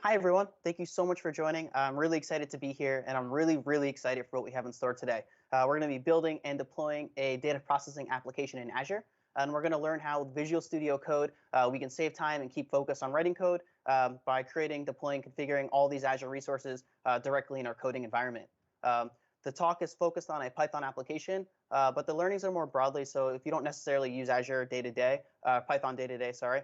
Hi, everyone. Thank you so much for joining. I'm really excited to be here, and I'm really excited for what we have in store today. We're going to be building and deploying a data processing application in Azure, and we're going to learn how with Visual Studio Code we can save time and keep focus on writing code by creating, deploying, configuring all these Azure resources directly in our coding environment. Um, the talk is focused on a Python application, but the learnings are more broadly. So if you don't necessarily use Azure day to day, Python day to day, sorry,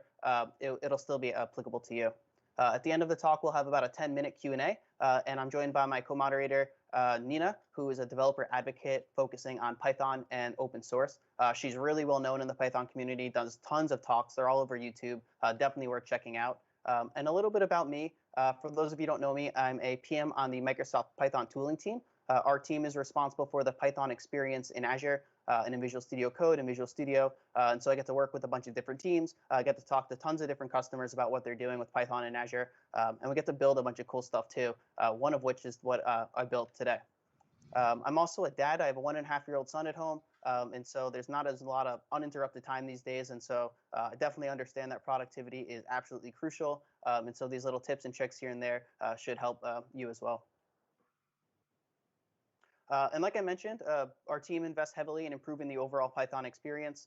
it'll still be applicable to you. At the end of the talk, we'll have about a 10-minute Q&A, and I'm joined by my co-moderator, Nina, who is a developer advocate focusing on Python and open source. She's really well known in the Python community, does tons of talks. They're all over YouTube, definitely worth checking out. And a little bit about me. For those of you who don't know me, I'm a PM on the Microsoft Python tooling team. Our team is responsible for the Python experience in Azure and in Visual Studio Code and Visual Studio. And so I get to work with a bunch of different teams. I get to talk to tons of different customers about what they're doing with Python and Azure. And we get to build a bunch of cool stuff too, one of which is what I built today. I'm also a dad. I have a 1.5-year-old son at home. And so there's not as a lot of uninterrupted time these days. And so I definitely understand that productivity is absolutely crucial. And so these little tips and tricks here and there should help you as well. And like I mentioned, our team invests heavily in improving the overall Python experience.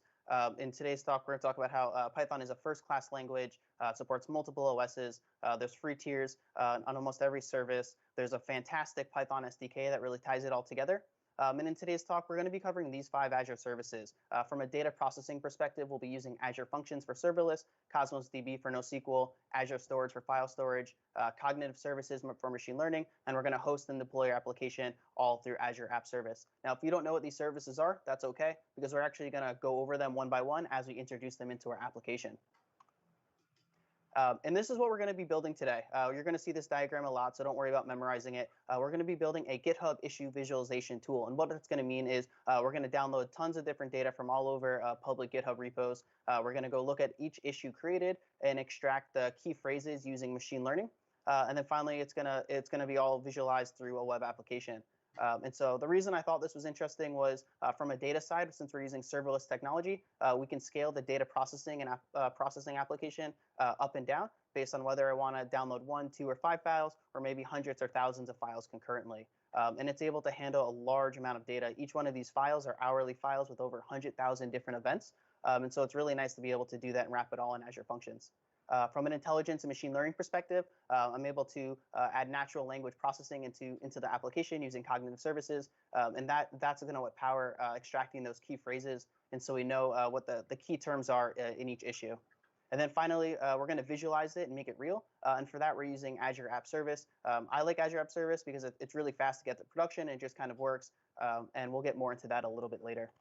In today's talk, we're going to talk about how Python is a first-class language, supports multiple OSs. There's free tiers on almost every service. There's a fantastic Python SDK that really ties it all together. And in today's talk, we're going to be covering these 5 Azure services. From a data processing perspective, we'll be using Azure Functions for serverless, Cosmos DB for NoSQL, Azure Storage for file storage, cognitive services for machine learning, and we're going to host and deploy your application all through Azure App Service. Now, if you don't know what these services are, that's okay, because we're actually going to go over them one by one as we introduce them into our application. And this is what we're going to be building today. You're going to see this diagram a lot, so don't worry about memorizing it. We're going to be building a GitHub issue visualization tool. And what that's going to mean is we're going to download tons of different data from all over public GitHub repos. We're going to go look at each issue created and extract the key phrases using machine learning. And then finally, it's gonna be all visualized through a web application. And so the reason I thought this was interesting was from a data side, since we're using serverless technology, we can scale the data processing and processing application up and down based on whether I want to download 1, 2, or 5 files, or maybe hundreds or thousands of files concurrently. And it's able to handle a large amount of data. Each one of these files are hourly files with over 100,000 different events. And so it's really nice to be able to do that and wrap it all in Azure Functions. From an intelligence and machine learning perspective, I'm able to add natural language processing into the application using cognitive services, and that's going to power extracting those key phrases, and so we know what the key terms are in each issue. And then finally, we're going to visualize it and make it real, and for that we're using Azure App Service. I like Azure App Service because it's really fast to get to production and it just kind of works, and we'll get more into that a little bit later.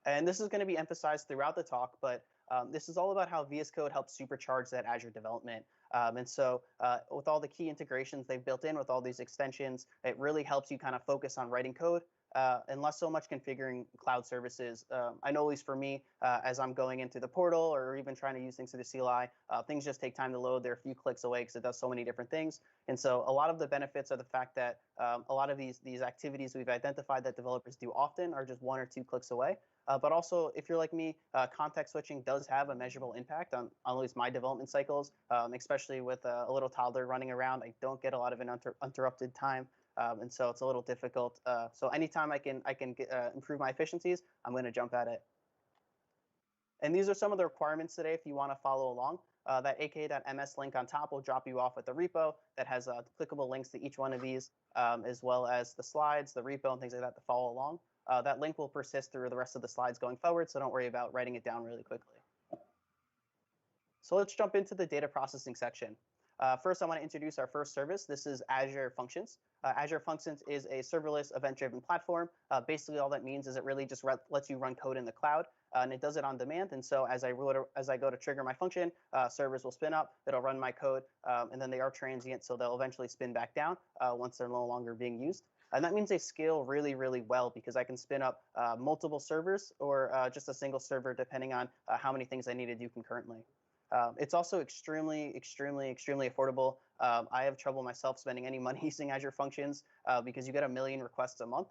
And this is going to be emphasized throughout the talk, but this is all about how VS Code helps supercharge that Azure development. And so with all the key integrations they've built in with all these extensions, it really helps you kind of focus on writing code and less so much configuring cloud services. I know at least for me, as I'm going into the portal or even trying to use things through the CLI, things just take time to load. They're a few clicks away because it does so many different things. And so a lot of the benefits are the fact that a lot of these activities we've identified that developers do often are just 1 or 2 clicks away. But also, if you're like me, context switching does have a measurable impact on at least my development cycles, especially with a little toddler running around. I don't get a lot of uninterrupted time, and so it's a little difficult. So anytime I can improve my efficiencies, I'm going to jump at it. And these are some of the requirements today if you want to follow along. That ak.ms link on top will drop you off at the repo that has clickable links to each one of these, as well as the slides, the repo, and things like that to follow along. That link will persist through the rest of the slides going forward, so don't worry about writing it down really quickly. So let's jump into the data processing section. First, I want to introduce our first service. This is Azure Functions. Azure Functions is a serverless event-driven platform. Basically, all that means is it really just lets you run code in the cloud, and it does it on demand. And so as I go to trigger my function, servers will spin up, it'll run my code, and then they are transient, so they'll eventually spin back down once they're no longer being used. And that means they scale really well because I can spin up multiple servers or just a single server depending on how many things I need to do concurrently. It's also extremely affordable. I have trouble myself spending any money using Azure Functions because you get 1 million requests a month.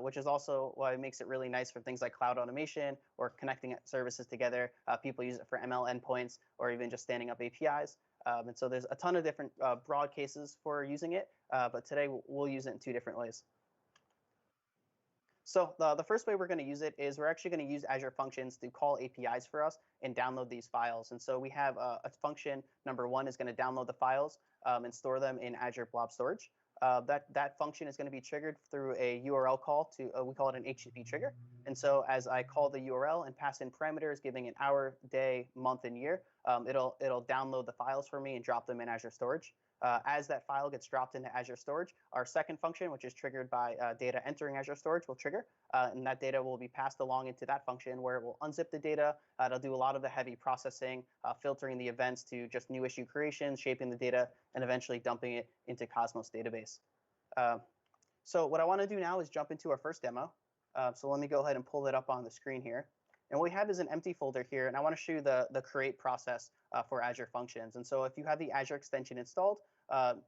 which is also why it makes it really nice for things like cloud automation or connecting services together. People use it for ML endpoints or even just standing up APIs. And so there's a ton of different broad cases for using it, but today we'll use it in two different ways. So the first way we're going to use it is we're actually going to use Azure Functions to call APIs for us and download these files. And so we have a function, number one, is going to download the files and store them in Azure Blob Storage. That function is going to be triggered through a URL call to, we call it an HTTP trigger. And so as I call the URL and pass in parameters, giving an hour, day, month, and year, it'll download the files for me and drop them in Azure Storage. As that file gets dropped into Azure Storage, our second function, which is triggered by data entering Azure Storage, will trigger, and that data will be passed along into that function where it will unzip the data. It'll do a lot of the heavy processing, filtering the events to just new issue creations, shaping the data, and eventually dumping it into Cosmos database. So what I want to do now is jump into our first demo. So let me go ahead and pull it up on the screen here. And what we have is an empty folder here, and I want to show you the create process for Azure Functions. And so if you have the Azure extension installed,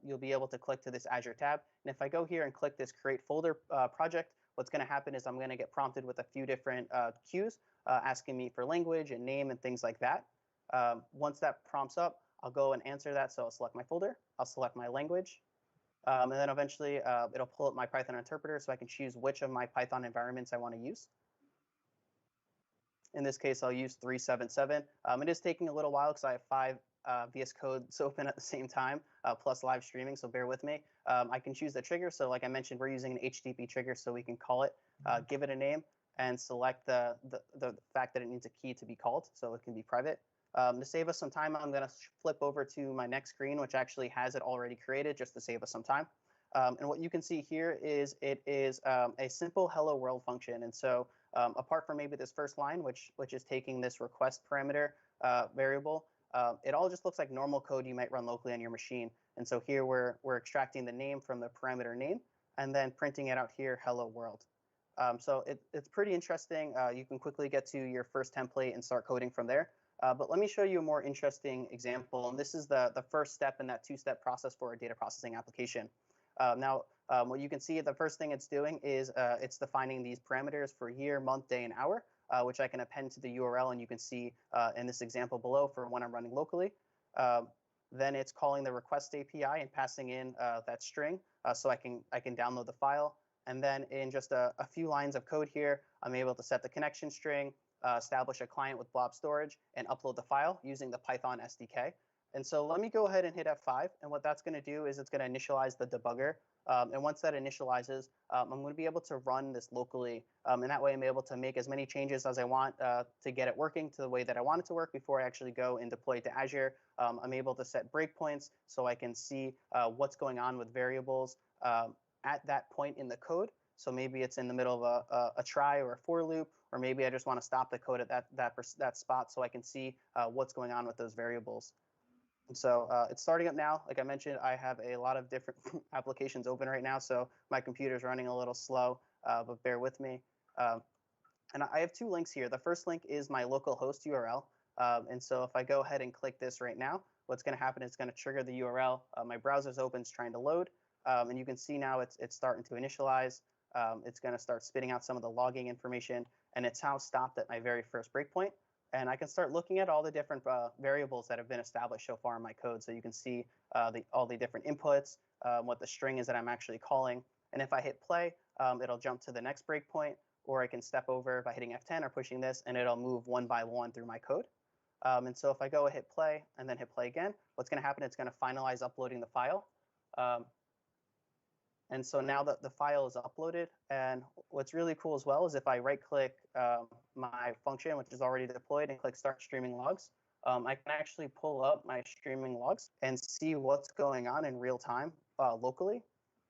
you'll be able to click to this Azure tab. And if I go here and click this create folder project, what's going to happen is I'm going to get prompted with a few different queues asking me for language and name and things like that. Once that prompts up, I'll go and answer that. So I'll select my folder, I'll select my language, and then eventually it'll pull up my Python interpreter so I can choose which of my Python environments I want to use. In this case, I'll use 377. It is taking a little while because I have 5 VS Codes open at the same time, plus live streaming, so bear with me. I can choose the trigger. So like I mentioned, we're using an HTTP trigger, so we can call it, give it a name, and select the fact that it needs a key to be called, so it can be private. To save us some time, I'm going to flip over to my next screen, which actually has it already created, just to save us some time. And what you can see here is it is a simple hello world function. And so apart from maybe this first line, which is taking this request parameter variable, it all just looks like normal code you might run locally on your machine. And so here we're extracting the name from the parameter name and then printing it out here, hello world. So it's pretty interesting. You can quickly get to your first template and start coding from there. But let me show you a more interesting example. And this is the first step in that two-step process for a data processing application. Now, what you can see, the first thing it's doing is it's defining these parameters for year, month, day, and hour, which I can append to the URL, and you can see in this example below for when I'm running locally. Then it's calling the request API and passing in that string so I can download the file. And then in just a few lines of code here, I'm able to set the connection string, establish a client with blob storage, and upload the file using the Python SDK. And so let me go ahead and hit F5. And what that's going to do is it's going to initialize the debugger. And once that initializes, I'm going to be able to run this locally. And that way I'm able to make as many changes as I want to get it working to the way that I want it to work before I actually go and deploy it to Azure. I'm able to set breakpoints so I can see what's going on with variables at that point in the code. So maybe it's in the middle of a try or a for loop, or maybe I just want to stop the code at that spot so I can see what's going on with those variables. And so it's starting up now. Like I mentioned, I have a lot of different applications open right now, so my computer's running a little slow, but bear with me. And I have 2 links here. The first link is my local host URL. And so if I go ahead and click this right now, what's going to happen is it's going to trigger the URL. My browser's open, it's trying to load. And you can see now it's starting to initialize. It's going to start spitting out some of the logging information, and it's now stopped at my very first breakpoint. And I can start looking at all the different variables that have been established so far in my code. So you can see all the different inputs, what the string is that I'm actually calling. And if I hit play, it'll jump to the next breakpoint, or I can step over by hitting F10 or pushing this, and it'll move one by one through my code. And so if I go hit play and then hit play again, what's going to happen, it's going to finalize uploading the file. And so now that the file is uploaded, and what's really cool as well is if I right-click my function, which is already deployed, and click Start Streaming Logs, I can actually pull up my streaming logs and see what's going on in real time locally.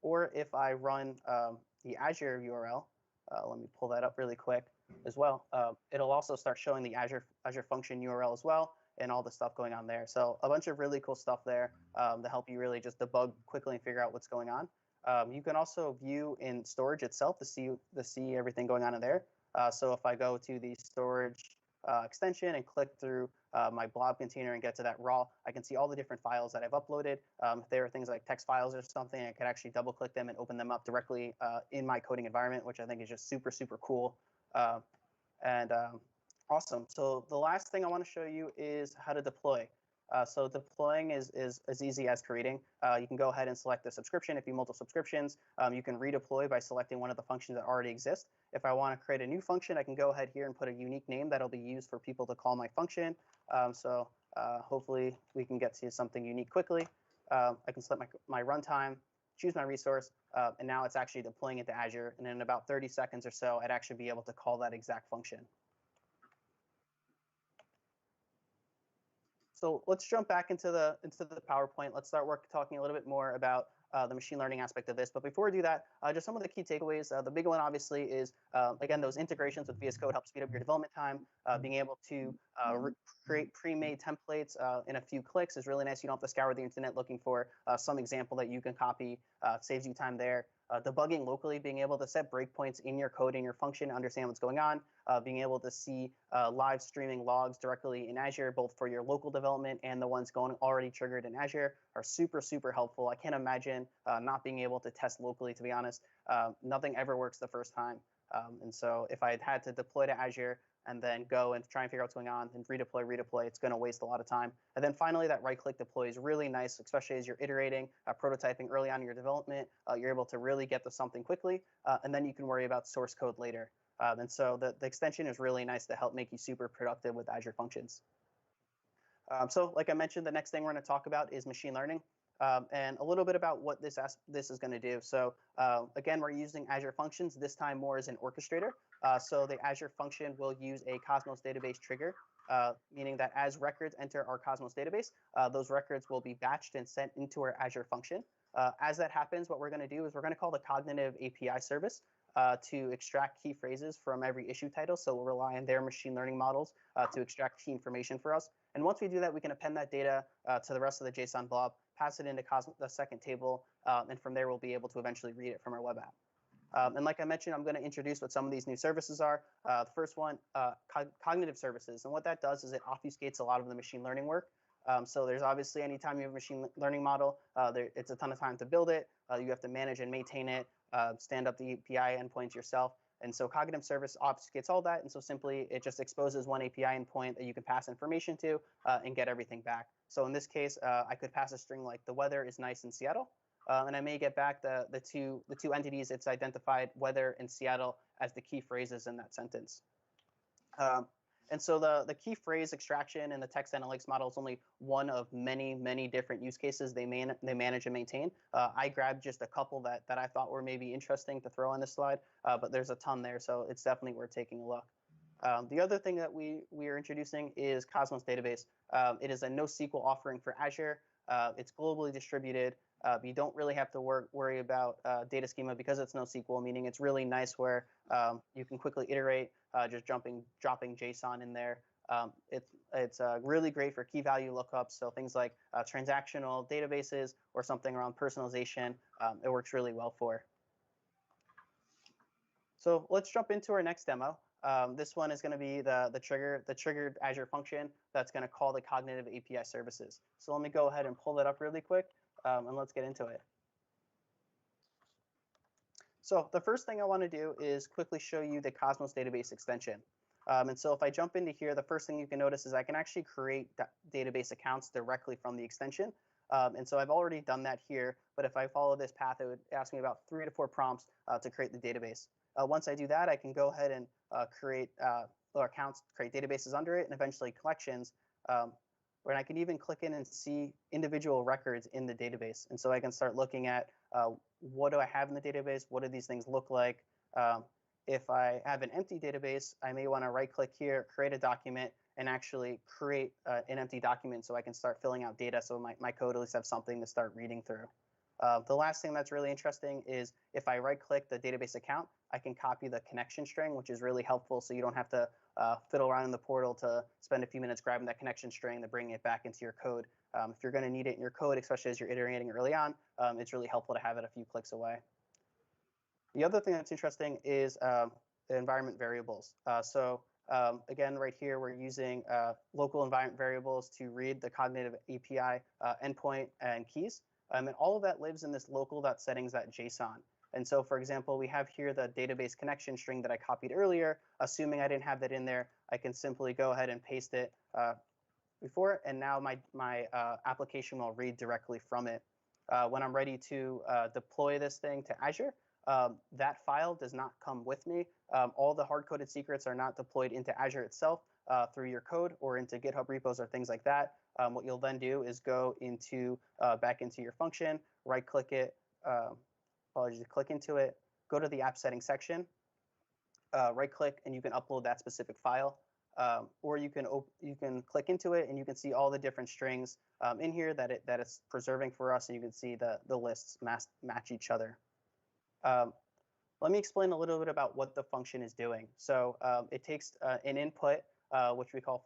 Or if I run the Azure URL, let me pull that up really quick as well. It'll also start showing the Azure function URL as well, and all the stuff going on there. So a bunch of really cool stuff there to help you really just debug quickly and figure out what's going on. You can also view in storage itself to see everything going on in there. So if I go to the storage extension and click through my blob container and get to that raw, I can see all the different files that I've uploaded. If there are things like text files or something, I could actually double click them and open them up directly in my coding environment, which I think is just super, super cool. And Awesome. So the last thing I want to show you is how to deploy. So deploying is as easy as creating. You can go ahead and select the subscription. If you multiple subscriptions, you can redeploy by selecting one of the functions that already exist. If I want to create a new function, I can go ahead here and put a unique name that'll be used for people to call my function. Hopefully we can get to something unique quickly. I can select my runtime, choose my resource, and now it's actually deploying into Azure. And in about 30 seconds or so, I'd actually be able to call that exact function. So let's jump back into the PowerPoint. Let's start talking a little bit more about the machine learning aspect of this. But before we do that, just some of the key takeaways. The big one, obviously, is, again, those integrations with VS Code help speed up your development time. Being able to create pre-made templates in a few clicks is really nice. You don't have to scour the internet looking for some example that you can copy. Saves you time there. Debugging locally, being able to set breakpoints in your code and your function, understand what's going on, being able to see live streaming logs directly in Azure, both for your local development and the ones going already triggered in Azure, are super, super helpful. I can't imagine not being able to test locally, to be honest. Nothing ever works the first time. And so if I had to deploy to Azure and then go and try and figure out what's going on and redeploy, it's going to waste a lot of time. And then finally, that right-click deploy is really nice, especially as you're iterating, prototyping early on in your development. You're able to really get to something quickly, and then you can worry about source code later. And so the extension is really nice to help make you super productive with Azure Functions. So like I mentioned, the next thing we're going to talk about is machine learning. And a little bit about what this is going to do. So again, we're using Azure Functions, this time more as an orchestrator. So the Azure function will use a Cosmos database trigger, meaning that as records enter our Cosmos database, those records will be batched and sent into our Azure function. As that happens, what we're going to do is we're going to call the Cognitive API service to extract key phrases from every issue title. So we'll rely on their machine learning models to extract key information for us. And once we do that, we can append that data to the rest of the JSON blob, pass it into the second table, and from there we'll be able to eventually read it from our web app. And like I mentioned, I'm going to introduce what some of these new services are. The first one, cognitive services. And what that does is it obfuscates a lot of the machine learning work. So there's obviously, anytime you have a machine learning model, it's a ton of time to build it. You have to manage and maintain it, stand up the API endpoints yourself. And so cognitive service obfuscates all that. And so simply it just exposes one API endpoint that you can pass information to and get everything back. So in this case, I could pass a string like the weather is nice in Seattle. And I may get back the two entities it's identified, weather and Seattle, as the key phrases in that sentence. And so the key phrase extraction and the text analytics model is only one of many, many different use cases they manage and maintain. I grabbed just a couple that I thought were maybe interesting to throw on this slide, but there's a ton there, so it's definitely worth taking a look. The other thing that we are introducing is Cosmos Database. It is a NoSQL offering for Azure. It's globally distributed. You don't really have to worry about data schema because it's NoSQL, meaning it's really nice where you can quickly iterate, just dropping JSON in there. It's really great for key value lookups, so things like transactional databases or something around personalization, it works really well for. So let's jump into our next demo. This one is going to be the triggered Azure function that's going to call the Cognitive API services. So let me go ahead and pull that up really quick, and let's get into it. So the first thing I want to do is quickly show you the Cosmos database extension. And so if I jump into here, the first thing you can notice is I can actually create database accounts directly from the extension. And so I've already done that here, but if I follow this path, it would ask me about 3 to 4 prompts to create the database. Once I do that, I can go ahead and create accounts, create databases under it, and eventually collections. And I can even click in and see individual records in the database. And so I can start looking at what do I have in the database? What do these things look like? If I have an empty database, I may want to right-click here, create a document, and actually create an empty document so I can start filling out data so my code at least have something to start reading through. The last thing that's really interesting is if I right-click the database account, I can copy the connection string, which is really helpful so you don't have to fiddle around in the portal to spend a few minutes grabbing that connection string to bring it back into your code. If you're going to need it in your code, especially as you're iterating early on, it's really helpful to have it a few clicks away. The other thing that's interesting is the environment variables. So Again, right here, we're using local environment variables to read the cognitive API endpoint and keys. And all of that lives in this local.settings.json. And so, for example, we have here the database connection string that I copied earlier. Assuming I didn't have that in there, I can simply go ahead and paste it before, and now my application will read directly from it. When I'm ready to deploy this thing to Azure, that file does not come with me. All the hard-coded secrets are not deployed into Azure itself through your code or into GitHub repos or things like that. What you'll then do is go into back into your function, right-click it, click into it, go to the app settings section, right-click, and you can upload that specific file. Or you can click into it and you can see all the different strings in here that it's preserving for us, and you can see the lists match each other. Let me explain a little bit about what the function is doing. So it takes an input, which we call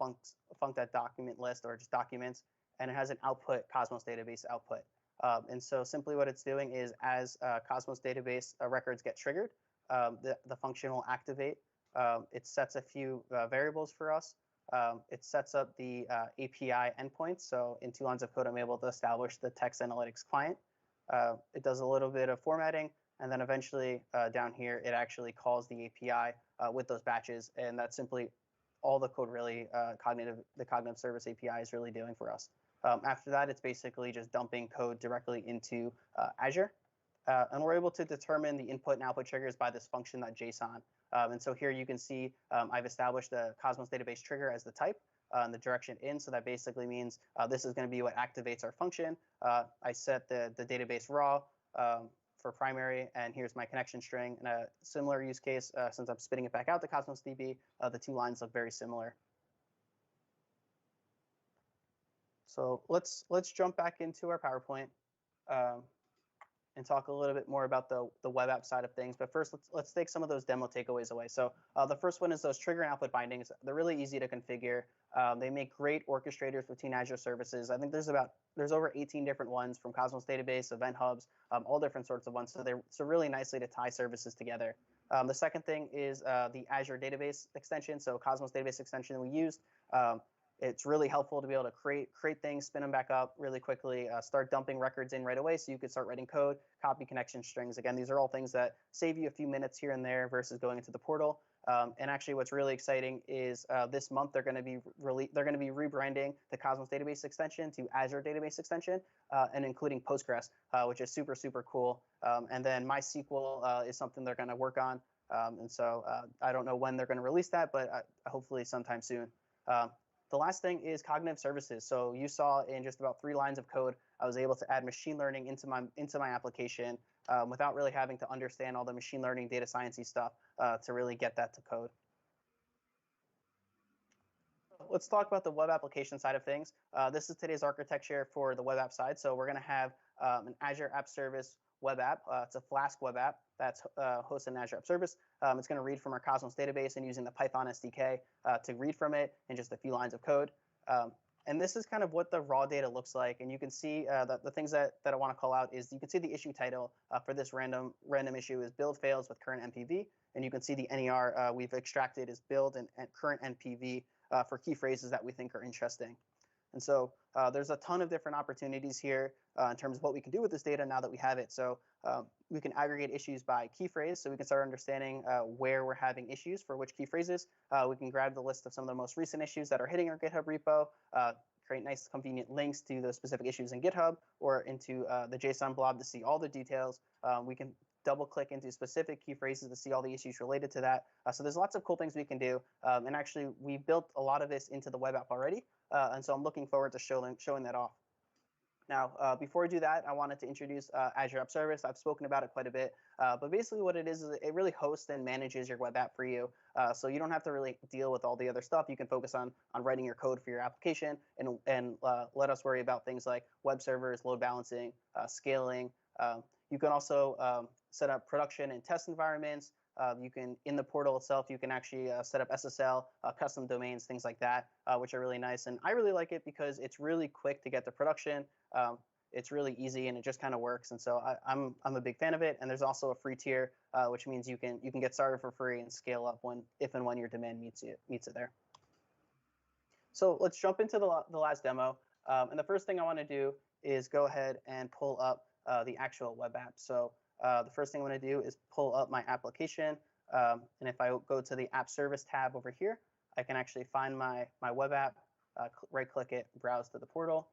func.document list or just documents, and it has an output Cosmos database output. And so simply what it's doing is as Cosmos database records get triggered, the function will activate. It sets a few variables for us. It sets up the API endpoints. So in 2 lines of code, I'm able to establish the text analytics client. It does a little bit of formatting, and then eventually down here, it actually calls the API with those batches, and that's simply all the code really the cognitive service API is really doing for us. After that, it's basically just dumping code directly into Azure. And we're able to determine the input and output triggers by this function.json. And so here you can see I've established the Cosmos database trigger as the type and the direction in. So that basically means this is going to be what activates our function. I set the database raw for primary, and here's my connection string. In a similar use case, since I'm spitting it back out to Cosmos DB, the 2 lines look very similar. So let's jump back into our PowerPoint. And talk a little bit more about the web app side of things. But first, let's take some of those demo takeaways away. So the first one is those trigger and output bindings. They're really easy to configure. They make great orchestrators between Azure services. I think there's over 18 different ones, from Cosmos Database, Event Hubs, all different sorts of ones. So really nicely to tie services together. The second thing is the Azure Database extension. So Cosmos Database extension we used. It's really helpful to be able to create things, spin them back up really quickly, start dumping records in right away so you could start writing code, copy connection strings. Again, these are all things that save you a few minutes here and there versus going into the portal. And actually what's really exciting is this month they're going to be rebranding the Cosmos Database extension to Azure Database extension and including Postgres, which is super, super cool. And then MySQL is something they're going to work on. And so I don't know when they're going to release that, but hopefully sometime soon. The last thing is cognitive services. So you saw in just about 3 lines of code, I was able to add machine learning into my application without really having to understand all the machine learning, data sciencey stuff to really get that to code. Let's talk about the web application side of things. This is today's architecture for the web app side. So we're going to have an Azure App Service web app. It's a Flask web app that's hosted in Azure App Service. It's going to read from our Cosmos database and using the Python SDK to read from it in just a few lines of code. And this is kind of what the raw data looks like. And you can see the things that I want to call out is you can see the issue title for this random issue is build fails with current NPV. And you can see the NER we've extracted is build and current NPV for key phrases that we think are interesting. And so there's a ton of different opportunities here in terms of what we can do with this data now that we have it. So we can aggregate issues by key phrase, so we can start understanding where we're having issues for which key phrases. We can grab the list of some of the most recent issues that are hitting our GitHub repo, create nice convenient links to those specific issues in GitHub or into the JSON blob to see all the details. We can double click into specific key phrases to see all the issues related to that. So there's lots of cool things we can do. And actually, we built a lot of this into the web app already. And so I'm looking forward to showing that off. Now, before I do that, I wanted to introduce Azure App Service. I've spoken about it quite a bit, but basically what it is it really hosts and manages your web app for you. So you don't have to really deal with all the other stuff. You can focus on writing your code for your application and let us worry about things like web servers, load balancing, scaling. You can also set up production and test environments. You can, in the portal itself, you can actually set up SSL, custom domains, things like that, which are really nice. And I really like it because it's really quick to get to production. It's really easy and it just kind of works. And so I'm a big fan of it. And there's also a free tier, which means you can get started for free and scale up if and when your demand meets it there. So let's jump into the last demo. And the first thing I want to do is go ahead and pull up the actual web app. So the first thing I want to do is pull up my application. And if I go to the app service tab over here, I can actually find my web app, right click it, browse to the portal,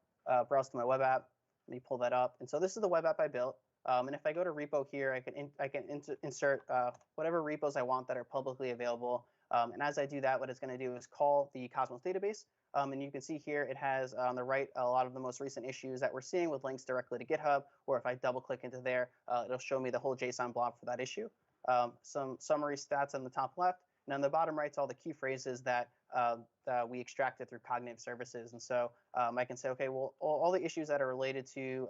browse to my web app. Let me pull that up. And so this is the web app I built. And if I go to repo here, I can insert whatever repos I want that are publicly available. And as I do that, what it's going to do is call the Cosmos database. And you can see here it has on the right a lot of the most recent issues that we're seeing with links directly to GitHub. Or if I double click into there, it'll show me the whole JSON blob for that issue. Some summary stats on the top left. And on the bottom right, all the key phrases that we extracted through cognitive services. And so I can say, OK, well, all the issues that are related to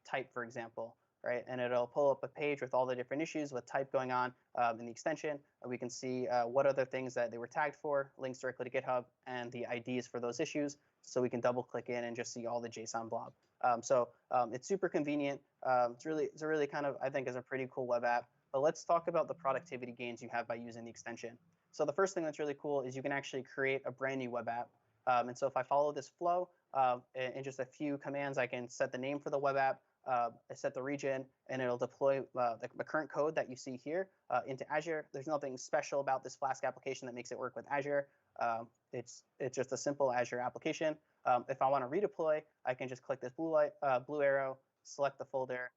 type, for example, right? And it'll pull up a page with all the different issues with type going on in the extension. We can see what other things that they were tagged for, links directly to GitHub, and the IDs for those issues. So we can double click in and just see all the JSON blob. It's super convenient. It's a really kind of, I think, is a pretty cool web app. But let's talk about the productivity gains you have by using the extension. So the first thing that's really cool is you can actually create a brand new web app. And so if I follow this flow, in just a few commands, I can set the name for the web app, I set the region, and it'll deploy the current code that you see here into Azure. There's nothing special about this Flask application that makes it work with Azure. It's just a simple Azure application. If I want to redeploy, I can just click this blue arrow, select the folder,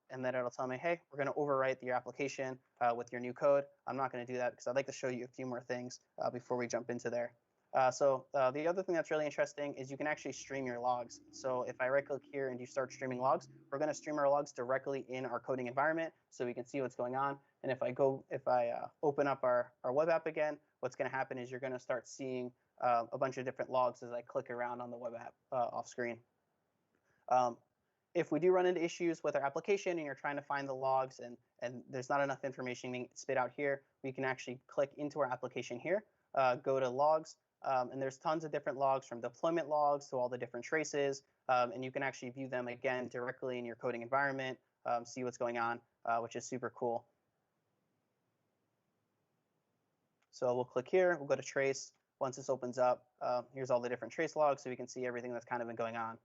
and then it'll tell me, hey, we're going to overwrite your application with your new code. I'm not going to do that because I'd like to show you a few more things before we jump into there. The other thing that's really interesting is you can actually stream your logs. So if I right click here and you start streaming logs, we're going to stream our logs directly in our coding environment so we can see what's going on. And if I open up our web app again, what's going to happen is you're going to start seeing a bunch of different logs as I click around on the web app off screen. If we do run into issues with our application and you're trying to find the logs and there's not enough information being spit out here, we can actually click into our application here, go to logs, and there's tons of different logs from deployment logs to all the different traces, and you can actually view them again directly in your coding environment, see what's going on, which is super cool. So we'll click here, we'll go to trace. Once this opens up, here's all the different trace logs so we can see everything that's kind of been going on,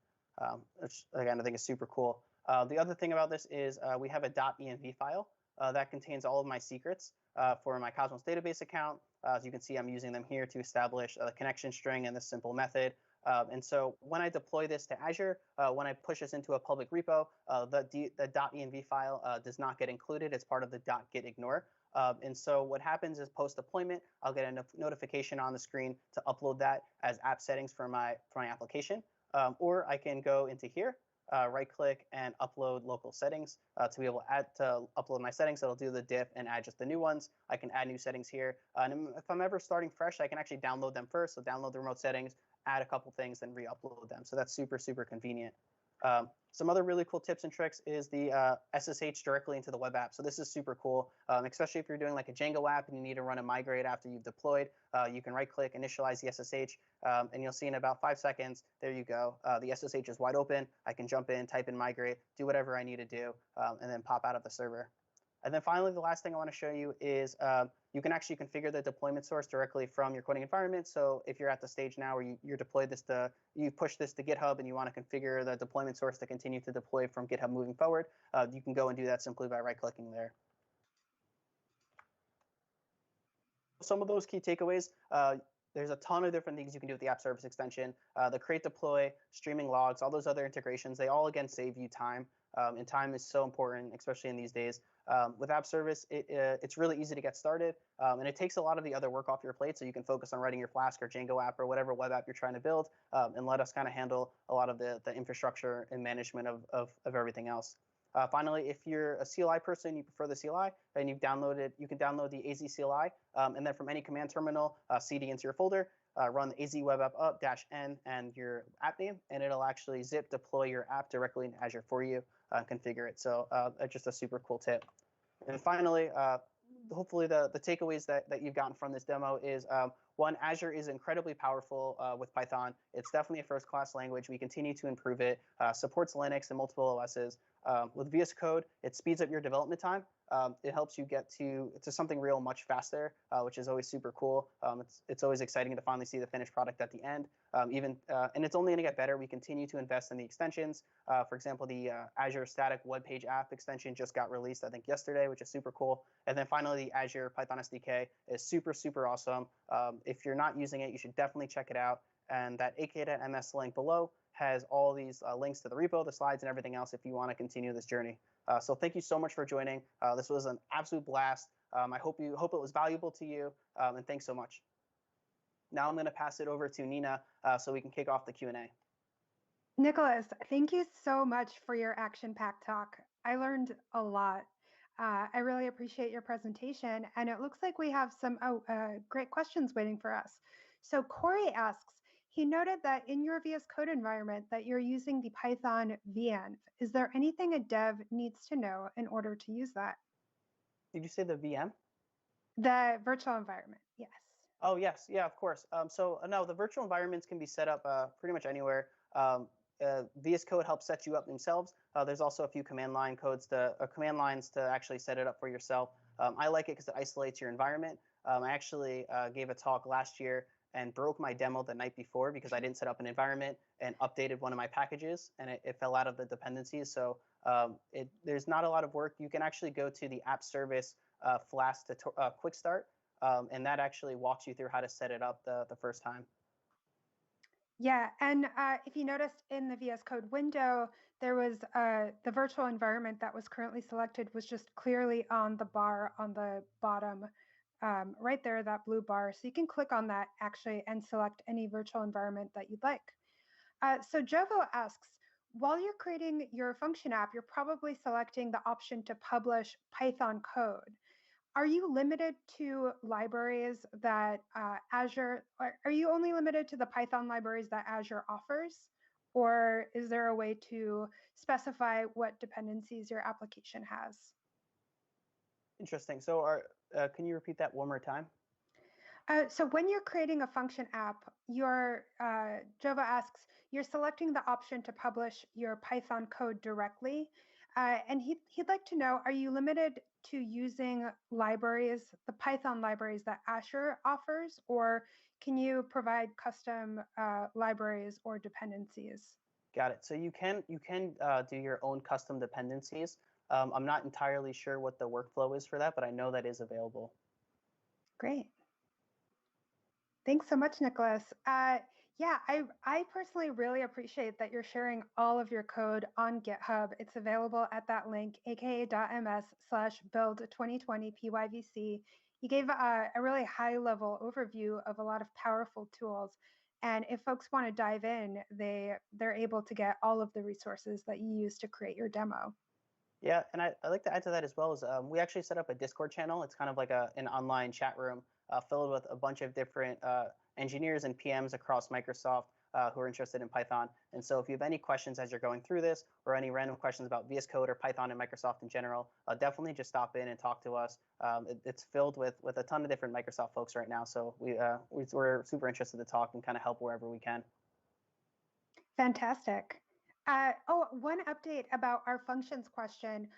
which again, I think is super cool. The other thing about this is we have a .env file that contains all of my secrets for my Cosmos database account. As you can see, I'm using them here to establish a connection string and this simple method. And so when I deploy this to Azure, when I push this into a public repo, the .env file does not get included as part of the .gitignore. And so what happens is post-deployment, I'll get a notification on the screen to upload that as app settings for my application. Or I can go into here, right-click and upload local settings to be able to upload my settings. It'll do the diff and add just the new ones. I can add new settings here. And if I'm ever starting fresh, I can actually download them first. So download the remote settings, add a couple things, then re-upload them. So that's super, super convenient. Some other really cool tips and tricks is the SSH directly into the web app. So this is super cool, especially if you're doing like a Django app and you need to run a migrate after you've deployed. You can right-click, initialize the SSH, and you'll see in about 5 seconds, there you go. The SSH is wide open. I can jump in, type in migrate, do whatever I need to do, and then pop out of the server. And then finally, the last thing I want to show you is you can actually configure the deployment source directly from your coding environment. So if you're at the stage now where you deployed this you push this to GitHub and you want to configure the deployment source to continue to deploy from GitHub moving forward, you can go and do that simply by right-clicking there. Some of those key takeaways, there's a ton of different things you can do with the app service extension. The create, deploy, streaming logs, all those other integrations, they all, again, save you time. And time is so important, especially in these days. With app service, it's really easy to get started, and it takes a lot of the other work off your plate so you can focus on writing your Flask or Django app or whatever web app you're trying to build, and let us kind of handle a lot of the infrastructure and management of everything else. Finally, if you're a CLI person, you prefer the CLI, and you can download the AZ CLI, and then from any command terminal, cd into your folder, run the AZ web app up -n and your app name, and it'll actually zip deploy your app directly in Azure for you and configure it. So that's just a super cool tip. And finally, hopefully the takeaways that you've gotten from this demo is One, Azure is incredibly powerful with Python. It's definitely a first-class language. We continue to improve it. Supports Linux and multiple OSs. With VS Code, it speeds up your development time. It helps you get to something real much faster, which is always super cool. It's always exciting to finally see the finished product at the end. And it's only going to get better. We continue to invest in the extensions. For example, the Azure Static Web Page App extension just got released, I think, yesterday, which is super cool. And then finally, the Azure Python SDK is super, super awesome. If you're not using it, you should definitely check it out. And that ak.ms link below has all these links to the repo, the slides, and everything else if you want to continue this journey. So thank you so much for joining. This was an absolute blast. I hope it was valuable to you, and thanks so much. Now I'm going to pass it over to Nina so we can kick off the Q&A. Nicholas, thank you so much for your action-packed talk. I learned a lot. I really appreciate your presentation, and it looks like we have some great questions waiting for us. So Corey asks, he noted that in your VS Code environment that you're using the Python venv. Is there anything a dev needs to know in order to use that? Did you say the VM? The virtual environment, yes. Oh, yes. Yeah, of course. No, the virtual environments can be set up pretty much anywhere. VS Code helps set you up themselves. There's also a few command lines to actually set it up for yourself. I like it because it isolates your environment. I actually gave a talk last year and broke my demo the night before because I didn't set up an environment and updated one of my packages, and it fell out of the dependencies. So there's not a lot of work. You can actually go to the app service Flask quick start, and that actually walks you through how to set it up the first time. Yeah, and if you noticed in the VS Code window, there was the virtual environment that was currently selected was just clearly on the bar on the bottom right there, that blue bar. So you can click on that actually and select any virtual environment that you'd like. So Jovo asks, while you're creating your function app, you're probably selecting the option to publish Python code. Are you limited to libraries that Azure, are you only limited to the Python libraries that Azure offers? Or is there a way to specify what dependencies your application has? Interesting. So can you repeat that one more time? So when you're creating a function app, Jova asks, you're selecting the option to publish your Python code directly. And he'd like to know, are you limited to using libraries, the Python libraries that Azure offers, or can you provide custom libraries or dependencies? Got it. So you can do your own custom dependencies. I'm not entirely sure what the workflow is for that, but I know that is available. Great. Thanks so much, Nicholas. Yeah, I personally really appreciate that you're sharing all of your code on GitHub. It's available at that link, aka.ms/build2020pyvc. You gave a really high-level overview of a lot of powerful tools. And if folks want to dive in, they're able to get all of the resources that you use to create your demo. Yeah, and I'd like to add to that as well as we actually set up a Discord channel. It's kind of like an online chat room filled with a bunch of different engineers and PMs across Microsoft who are interested in Python. And so if you have any questions as you're going through this or any random questions about VS Code or Python and Microsoft in general, definitely just stop in and talk to us. It's filled with a ton of different Microsoft folks right now. So we're super interested to talk and kind of help wherever we can. Fantastic. One update about our functions question.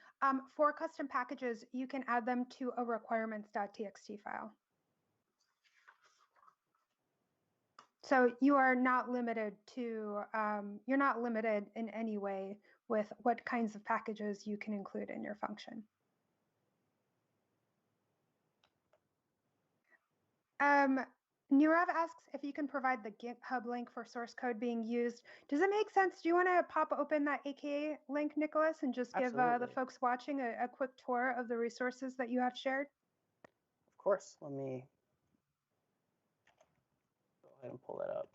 For custom packages, you can add them to a requirements.txt file. So you are not limited to, you're not limited in any way with what kinds of packages you can include in your function. Nirav asks if you can provide the GitHub link for source code being used. Does it make sense? Do you want to pop open that AKA link, Nicholas, and just give the folks watching a quick tour of the resources that you have shared? Of course. Let me go ahead and pull that up.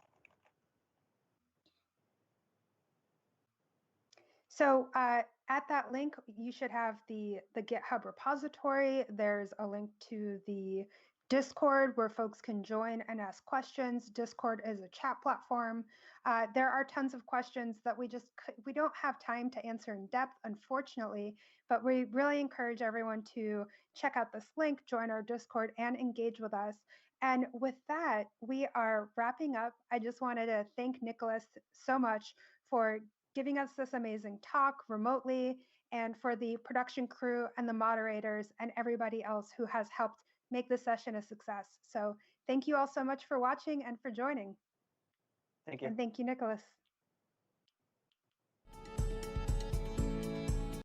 So at that link, you should have the GitHub repository. There's a link to the Discord, where folks can join and ask questions. Discord is a chat platform. There are tons of questions that we don't have time to answer in depth, unfortunately, but we really encourage everyone to check out this link, join our Discord, and engage with us. And with that, we are wrapping up. I just wanted to thank Nicholas so much for giving us this amazing talk remotely, and for the production crew and the moderators and everybody else who has helped make this session a success. So thank you all so much for watching and for joining. Thank you. And thank you, Nicholas.